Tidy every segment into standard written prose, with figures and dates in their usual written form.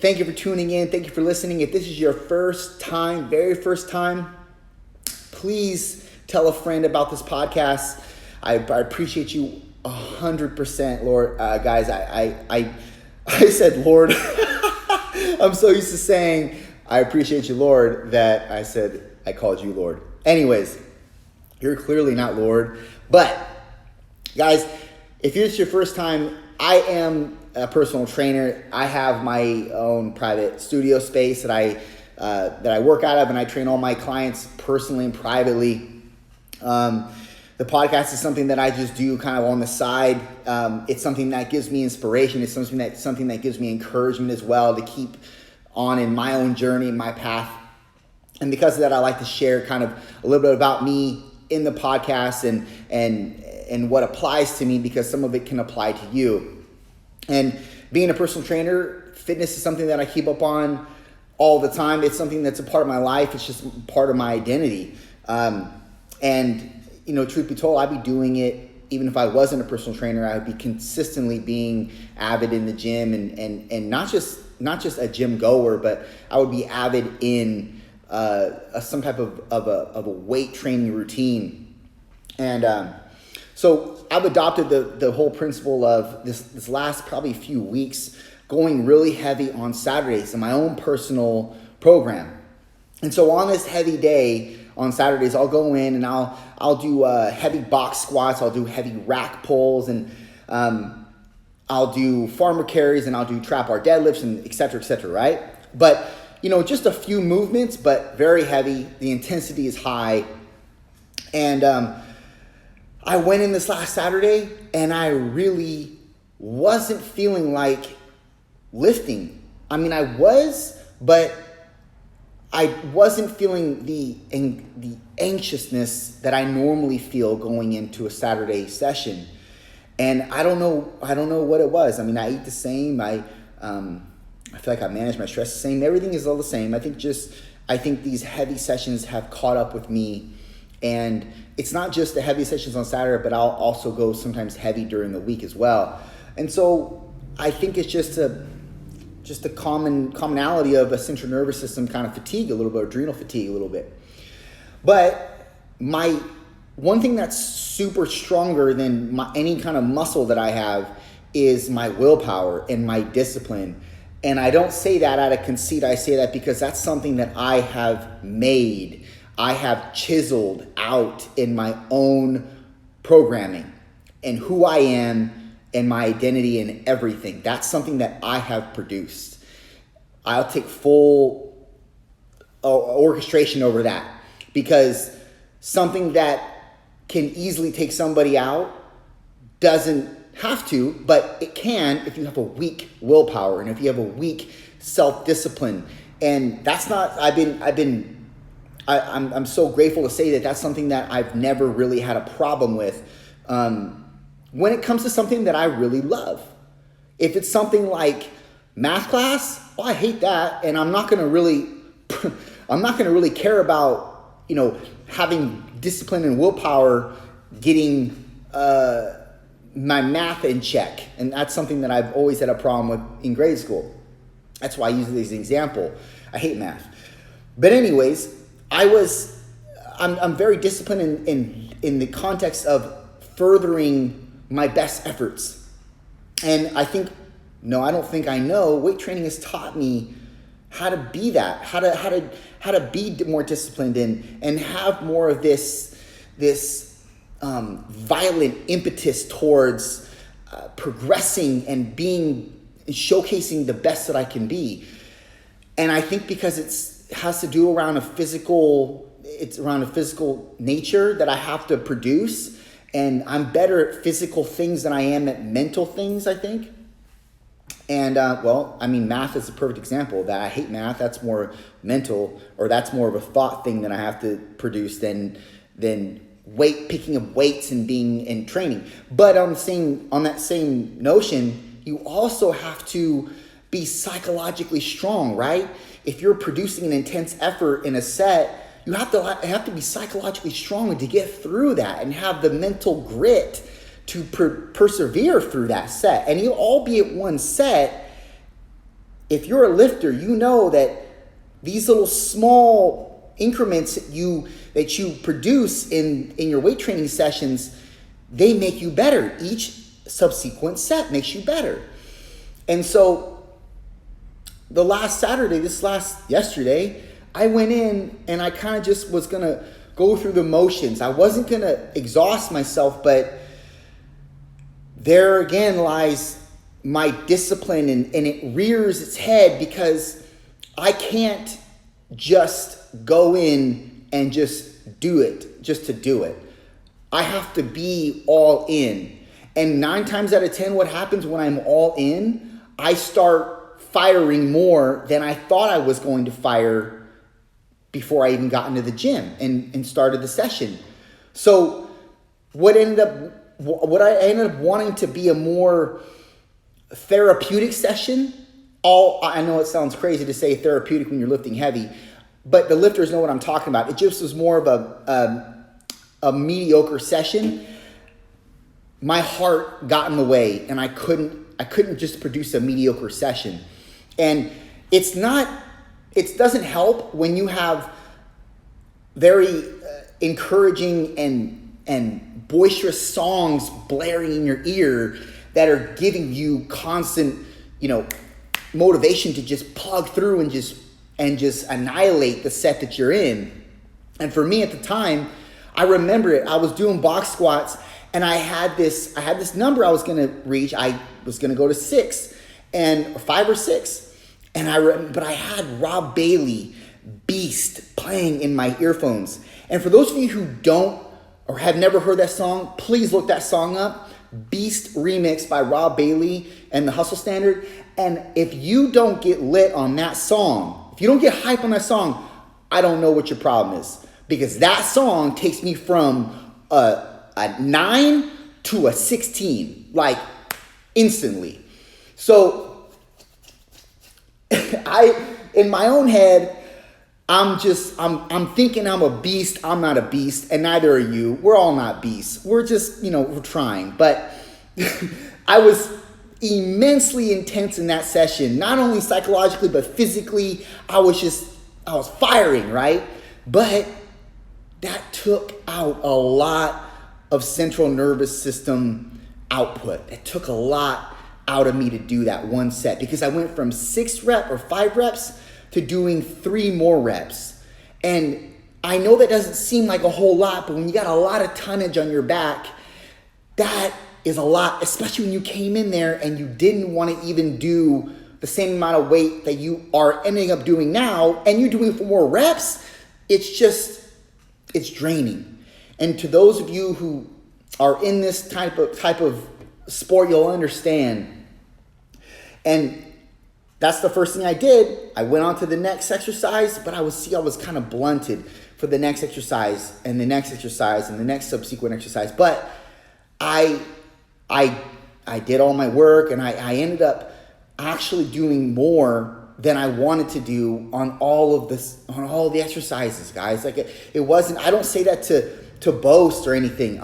Thank you for tuning in. Thank you for listening. If this is your first time, very first time, please tell a friend about this podcast. I appreciate you 100%, Lord. Guys, I said Lord. I'm so used to saying I appreciate you, Lord, that I said I called you Lord. Anyways, you're clearly not Lord. But guys, if it's your first time, I am a personal trainer. I have my own private studio space that I work out of, and I train all my clients personally and privately. The podcast is something that I just do kind of on the side. It's something that gives me inspiration. It's something that gives me encouragement as well to keep on in my own journey, my path. And because of that, I like to share kind of a little bit about me in the podcast and what applies to me, because some of it can apply to you. And being a personal trainer, fitness is something that I keep up on all the time. It's something that's a part of my life. It's just part of my identity. And truth be told, I'd be doing it even if I wasn't a personal trainer. I would be consistently being avid in the gym and not just a gym goer, but I would be avid in some type of a weight training routine. And so I've adopted the whole principle of this last probably few weeks going really heavy on Saturdays in my own personal program. And so on this heavy day on Saturdays, I'll go in and I'll do heavy box squats, I'll do heavy rack pulls, and I'll do farmer carries, and I'll do trap bar deadlifts, and et cetera, right? But, just a few movements, but very heavy. The intensity is high. And I went in this last Saturday, and I really wasn't feeling like lifting. I mean, I was, but I wasn't feeling the anxiousness that I normally feel going into a Saturday session. And I don't know what it was. I mean, I eat the same. I feel like I manage my stress the same. Everything is all the same. I think these heavy sessions have caught up with me. And it's not just the heavy sessions on Saturday, but I'll also go sometimes heavy during the week as well. And so I think it's just a commonality of a central nervous system kind of fatigue a little bit, adrenal fatigue a little bit. But my one thing that's super stronger than any kind of muscle that I have is my willpower and my discipline. And I don't say that out of conceit. I say that because that's something that I have made. I have chiseled out in my own programming and who I am and my identity and everything. That's something that I have produced. I'll take full orchestration over that, because something that can easily take somebody out doesn't have to, but it can if you have a weak willpower and if you have a weak self-discipline. And that's not, I'm so grateful to say that that's something that I've never really had a problem with. When it comes to something that I really love. If it's something like math class, well, I hate that, and I'm not going to really care about, having discipline and willpower, getting my math in check. And that's something that I've always had a problem with in grade school. That's why I use it as an example. I hate math. But anyways, I'm very disciplined in the context of furthering my best efforts. And I don't think I know, weight training has taught me how to be that, how to be more disciplined and have more of this violent impetus towards progressing and showcasing the best that I can be. And I think because it has to do around a physical nature that I have to produce. And I'm better at physical things than I am at mental things, I think. And, math is a perfect example of that. I hate math. That's more mental, or that's more of a thought thing that I have to produce than picking up weights and being in training. But on that same notion, you also have to be psychologically strong, right? If you're producing an intense effort in a set, you have to be psychologically strong to get through that and have the mental grit to persevere through that set. And albeit one set, if you're a lifter, you know that these little small increments that you produce in your weight training sessions, they make you better. Each subsequent set makes you better. And so the last Saturday, yesterday, I went in and I kind of just was going to go through the motions. I wasn't going to exhaust myself, but there again lies my discipline, and it rears its head because I can't just go in and just do it, just to do it. I have to be all in. And 9 times out of 10, what happens when I'm all in, I start firing more than I thought I was going to fire before I even got into the gym and started the session. So what I ended up wanting to be a more therapeutic session. I know it sounds crazy to say therapeutic when you're lifting heavy, but the lifters know what I'm talking about. It just was more of a mediocre session. My heart got in the way, and I couldn't just produce a mediocre session. And it doesn't help when you have very encouraging and boisterous songs blaring in your ear that are giving you constant, motivation to just plug through and just annihilate the set that you're in. And for me at the time, I remember it. I was doing box squats, and I had this number I was going to reach. I was going to go to 5 or 6. But I had Rob Bailey, Beast, playing in my earphones. And for those of you who don't or have never heard that song, please look that song up. Beast remix by Rob Bailey and the Hustle Standard. And if you don't get lit on that song, if you don't get hype on that song, I don't know what your problem is. Because that song takes me from a 9 to a 16, like instantly. So in my own head, I'm thinking I'm a beast. I'm not a beast, and neither are you. We're all not beasts. We're just, we're trying. But I was immensely intense in that session, not only psychologically, but physically. I was firing, right? But that took out a lot of central nervous system output. It took a lot out of me to do that one set, because I went from 6 rep or 5 reps to doing 3 more reps. And I know that doesn't seem like a whole lot, but when you got a lot of tonnage on your back, that is a lot, especially when you came in there and you didn't want to even do the same amount of weight that you are ending up doing now, and you're doing it for more reps. It's draining. And to those of you who are in this type of sport, you'll understand. And that's the first thing I did. I went on to the next exercise, but I was kind of blunted for the next exercise and the next exercise and the next subsequent exercise. But I did all my work, and I ended up actually doing more than I wanted to do on all the exercises, guys. Like it wasn't, I don't say that to boast or anything.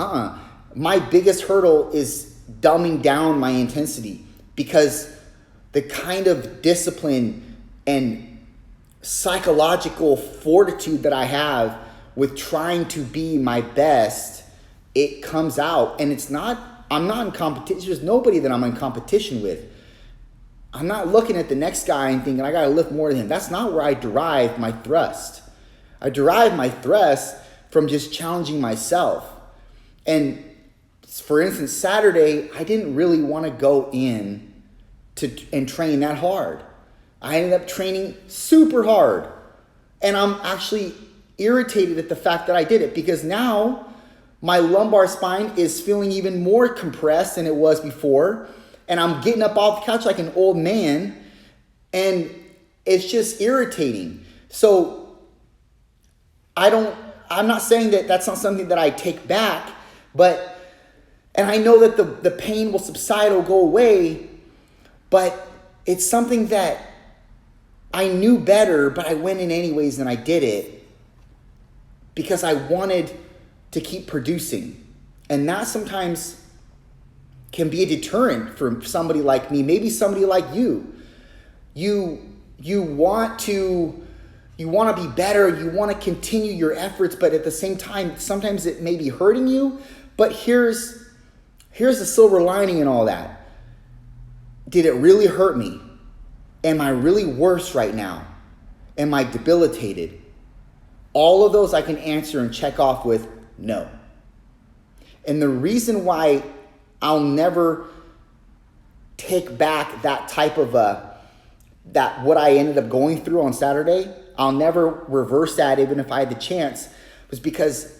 My biggest hurdle is dumbing down my intensity, because the kind of discipline and psychological fortitude that I have with trying to be my best, it comes out. And I'm not in competition. There's nobody that I'm in competition with. I'm not looking at the next guy and thinking I got to lift more than him. That's not where I derive my thrust. I derive my thrust from just challenging myself. And for instance, Saturday, I didn't really want to go in and train that hard. I ended up training super hard. And I'm actually irritated at the fact that I did it, because now my lumbar spine is feeling even more compressed than it was before. And I'm getting up off the couch like an old man, and it's just irritating. So I'm not saying that that's not something that I take back, and I know that the pain will subside or go away, but it's something that I knew better, but I went in anyways and I did it because I wanted to keep producing. And that sometimes can be a deterrent for somebody like me, maybe somebody like you. you want to be better, you want to continue your efforts, but at the same time, sometimes it may be hurting you. But here's the silver lining in all that. Did it really hurt me? Am I really worse right now? Am I debilitated? All of those I can answer and check off with no. And the reason why I'll never take back that type of that what I ended up going through on Saturday, I'll never reverse that even if I had the chance, was because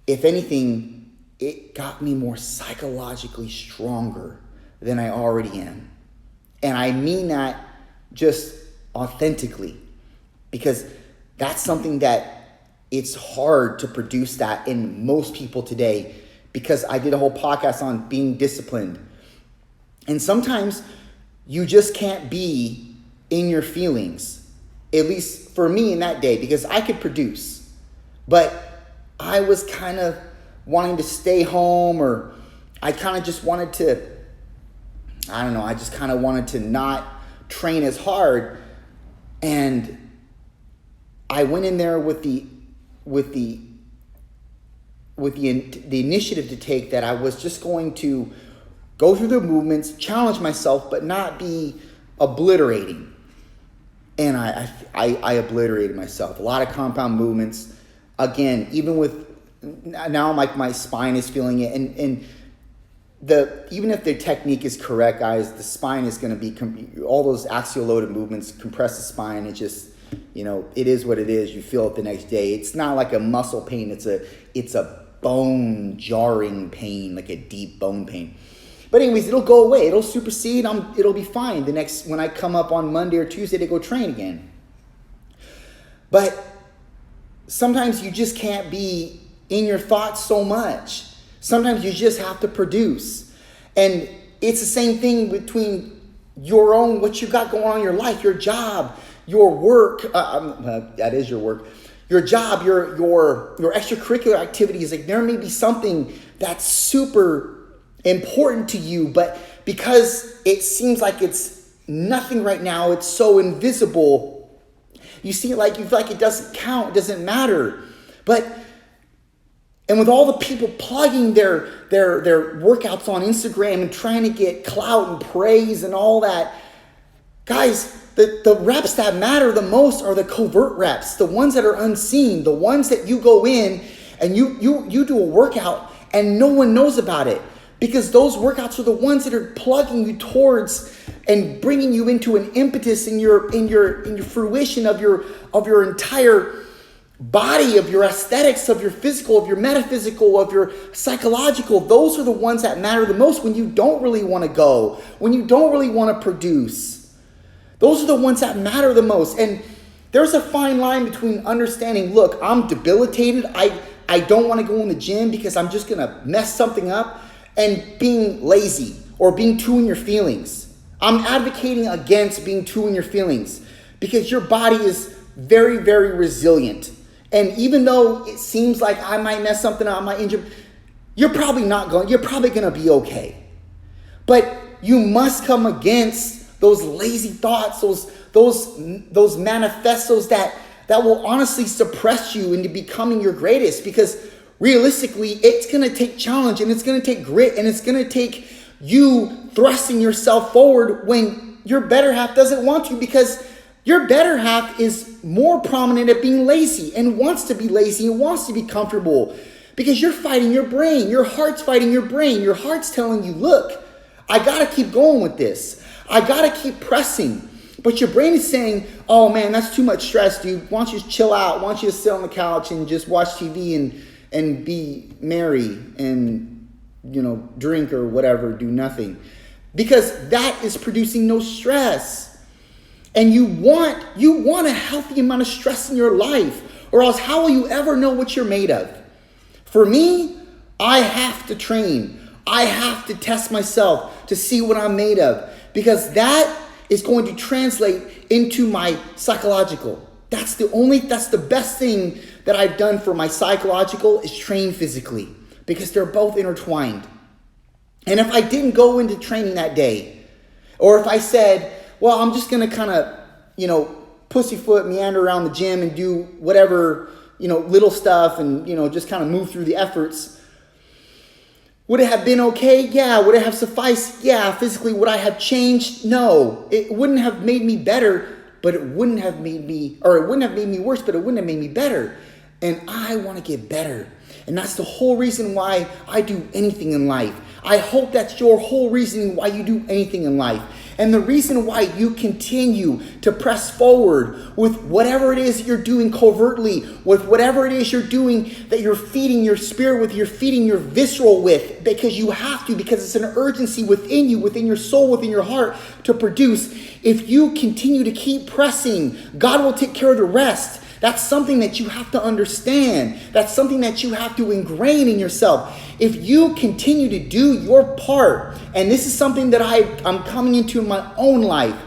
if anything, it got me more psychologically stronger than I already am. And I mean that just authentically, because that's something that it's hard to produce that in most people today, because I did a whole podcast on being disciplined. And sometimes you just can't be in your feelings, at least for me in that day, because I could produce, but I was kind of wanting to stay home, or I kind of just wanted to, I don't know, I just kind of wanted to not train as hard. And I went in there with the initiative to take that I was just going to go through the movements, challenge myself, but not be obliterating. And I obliterated myself. A lot of compound movements. Again, even with, now my spine is feeling it. And even if the technique is correct, guys, the spine is going to be, all those axial loaded movements compress the spine. It just, it is what it is. You feel it the next day. It's not like a muscle pain. It's a bone jarring pain, like a deep bone pain. But anyways, it'll go away. It'll supersede. It'll be fine when I come up on Monday or Tuesday to go train again. But sometimes you just can't be in your thoughts so much. Sometimes you just have to produce. And it's the same thing between your own, what you got going on in your life, your job, your work. That is your work. Your job, your extracurricular activities. Like, there may be something that's super important to you, but because it seems like it's nothing right now, it's so invisible, you feel like it doesn't count, it doesn't matter. And with all the people plugging their workouts on Instagram and trying to get clout and praise and all that, guys, the reps that matter the most are the covert reps, the ones that are unseen, the ones that you go in and you do a workout and no one knows about it. Because those workouts are the ones that are plugging you towards and bringing you into an impetus in your fruition of your entire body, of your aesthetics, of your physical, of your metaphysical, of your psychological. Those are the ones that matter the most when you don't really want to go, when you don't really want to produce. Those are the ones that matter the most. And there's a fine line between understanding, look, I'm debilitated. I don't want to go in the gym because I'm just going to mess something up, and being lazy or being too in your feelings. I'm advocating against being too in your feelings, because your body is very, very resilient. And even though it seems like I might mess something up, I might injure, you're probably going to be okay. But you must come against those lazy thoughts, those manifestos that will honestly suppress you into becoming your greatest, because realistically, it's going to take challenge, and it's going to take grit, and it's going to take you thrusting yourself forward when your better half doesn't want to, because your better half is more prominent at being lazy and wants to be lazy and wants to be comfortable, because you're fighting your brain. Your heart's fighting your brain. Your heart's telling you, look, I got to keep going with this. I got to keep pressing. But your brain is saying, oh man, that's too much stress, dude. Why don't you just chill out? Why don't you just sit on the couch and just watch TV and be merry and, drink or whatever, do nothing. Because that is producing no stress. And you want a healthy amount of stress in your life, or else how will you ever know what you're made of? For me, I have to train. I have to test myself to see what I'm made of, because that is going to translate into my psychological. That's the best thing that I've done for my psychological, is train physically, because they're both intertwined. And if I didn't go into training that day, or if I said, well, I'm just going to kind of pussyfoot, meander around the gym and do whatever, little stuff and, just kind of move through the efforts. Would it have been okay? Yeah. Would it have sufficed? Yeah. Physically, would I have changed? No. It wouldn't have made me better, but it wouldn't have made me worse, but it wouldn't have made me better. And I want to get better. And that's the whole reason why I do anything in life. I hope that's your whole reasoning why you do anything in life. And the reason why you continue to press forward with whatever it is you're doing covertly, with whatever it is you're doing that you're feeding your spirit with, you're feeding your visceral with, because you have to, because it's an urgency within you, within your soul, within your heart to produce. If you continue to keep pressing, God will take care of the rest. That's something that you have to understand. That's something that you have to ingrain in yourself. If you continue to do your part, and this is something that I'm coming into in my own life,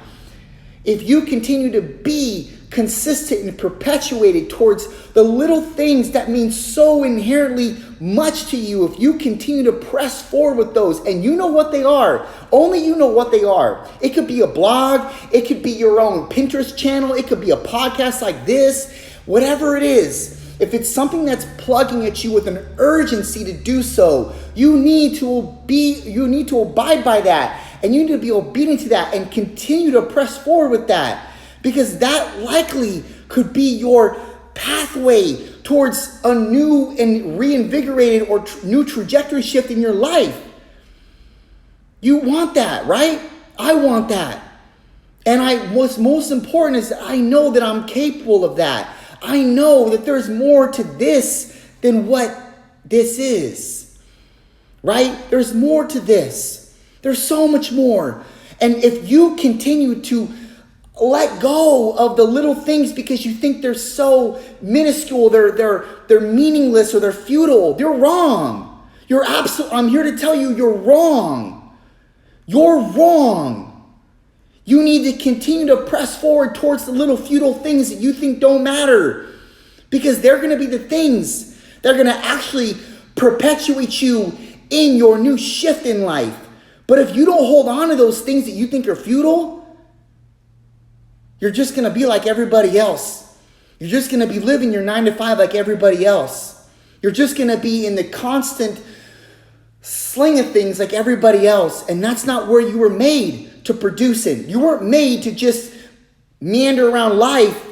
if you continue to be consistent and perpetuated towards the little things that mean so inherently much to you, if you continue to press forward with those, and you know what they are, only you know what they are. It could be a blog, it could be your own Pinterest channel, it could be a podcast like this, whatever it is. If it's something that's plugging at you with an urgency to do so, you need to abide by that. And you need to be obedient to that and continue to press forward with that. Because that likely could be your pathway towards a new and reinvigorated or new trajectory shift in your life. You want that, right? I want that. And what's most important is I know that I'm capable of that. I know that there's more to this than what this is, right? There's more to this. There's so much more. And if you continue to let go of the little things because you think they're so minuscule, they're meaningless or they're futile, you're wrong. I'm here to tell you you're wrong. You're wrong. You need to continue to press forward towards the little futile things that you think don't matter, because they're going to be the things that are going to actually perpetuate you in your new shift in life. But if you don't hold on to those things that you think are futile, you're just going to be like everybody else. You're just going to be living your 9 to 5 like everybody else. You're just going to be in the constant sling of things like everybody else. And that's not where you were made to produce in. You weren't made to just meander around life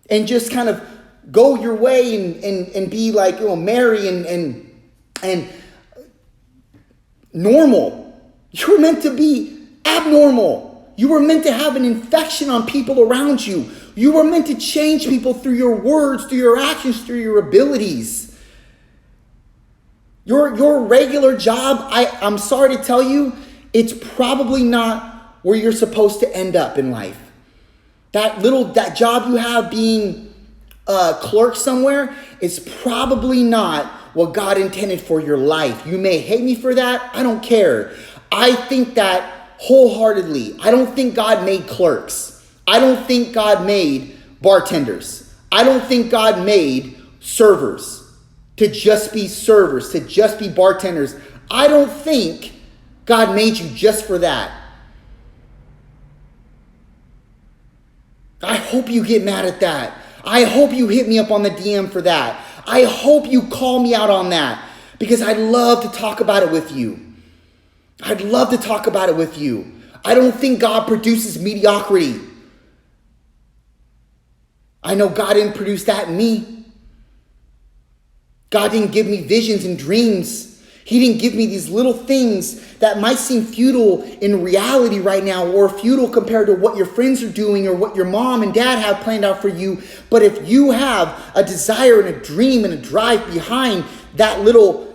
and just kind of go your way and be like, merry and normal. You were meant to be abnormal. You were meant to have an infection on people around you. You were meant to change people through your words, through your actions, through your abilities. Your regular job, I'm sorry to tell you, it's probably not where you're supposed to end up in life. That job you have being a clerk somewhere is probably not what God intended for your life. You may hate me for that. I don't care. I think that wholeheartedly. I don't think God made clerks. I don't think God made bartenders. I don't think God made servers to just be servers, to just be bartenders. I don't think God made you just for that. I hope you get mad at that. I hope you hit me up on the DM for that. I hope you call me out on that, because I'd love to talk about it with you. I'd love to talk about it with you. I don't think God produces mediocrity. I know God didn't produce that in me. God didn't give me visions and dreams. He didn't give me these little things that might seem futile in reality right now, or futile compared to what your friends are doing or what your mom and dad have planned out for you. But if you have a desire and a dream and a drive behind that little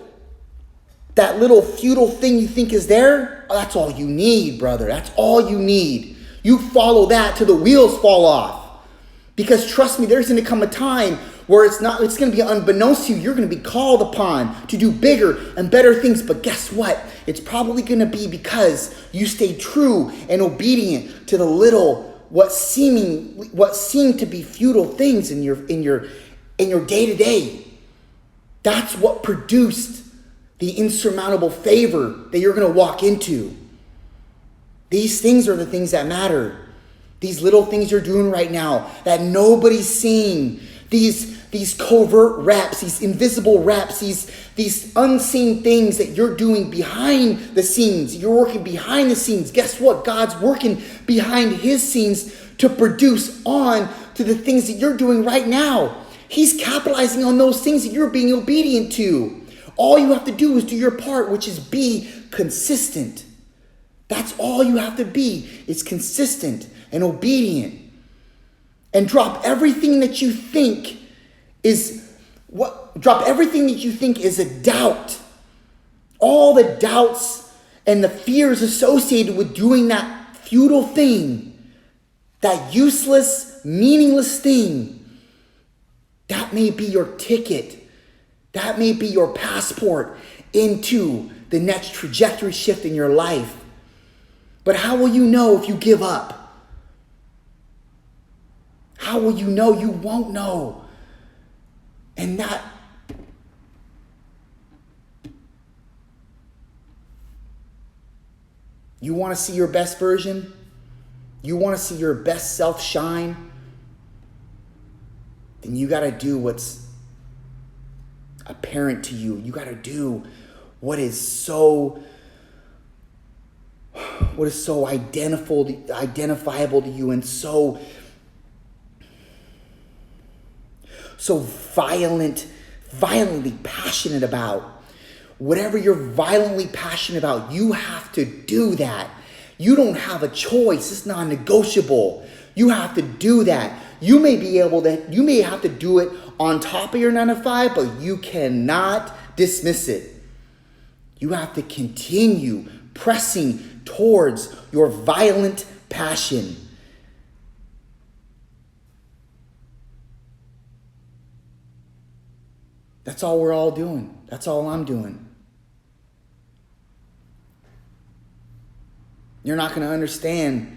futile thing you think is there, that's all you need, brother. That's all you need. You follow that till the wheels fall off. Because trust me, there's going to come a time where it's going to be unbeknownst to you. You're going to be called upon to do bigger and better things. But guess what? It's probably going to be because you stayed true and obedient to the little, what seemed to be futile things in your day to day. That's what produced the insurmountable favor that you're going to walk into. These things are the things that matter. These little things you're doing right now that nobody's seeing. These covert reps, these invisible reps, these unseen things that you're doing behind the scenes. You're working behind the scenes. Guess what? God's working behind his scenes to produce on to the things that you're doing right now. He's capitalizing on those things that you're being obedient to. All you have to do is do your part, which is be consistent. That's all you have to be, is consistent and obedient. And drop everything that you think is a doubt. All the doubts and the fears associated with doing that futile thing, that useless, meaningless thing. That may be your ticket. That may be your passport into the next trajectory shift in your life. But how will you know if you give up? How will you know? You won't know. And that you want to see your best version? You want to see your best self shine? Then you got to do what's apparent to you. You got to do what is so identifiable to you and so violently passionate about. Whatever you're violently passionate about, you have to do that. You don't have a choice. It's non-negotiable. You have to do that. You may have to do it on top of your 9 to 5, but you cannot dismiss it. You have to continue pressing towards your violent passion. That's all we're all doing. That's all I'm doing. You're not going to understand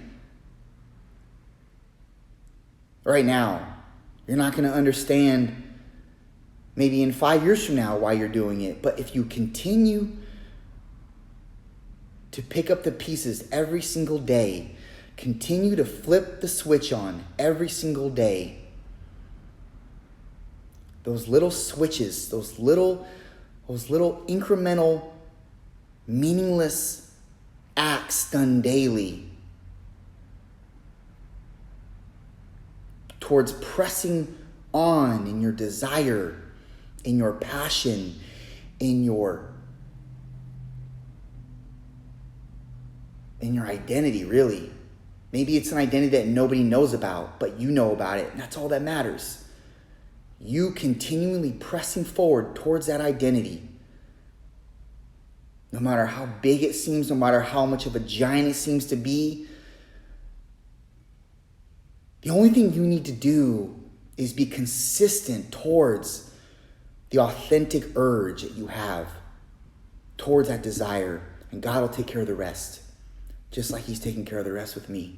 right now. You're not going to understand maybe in 5 years from now why you're doing it. But if you continue to pick up the pieces every single day, continue to flip the switch on every single day, those little switches, those little incremental, meaningless acts done daily towards pressing on in your desire, in your passion, in your identity, really. Maybe it's an identity that nobody knows about, but you know about it, and that's all that matters. You continually pressing forward towards that identity. No matter how big it seems, no matter how much of a giant it seems to be, the only thing you need to do is be consistent towards the authentic urge that you have, towards that desire, and God will take care of the rest, just like he's taking care of the rest with me.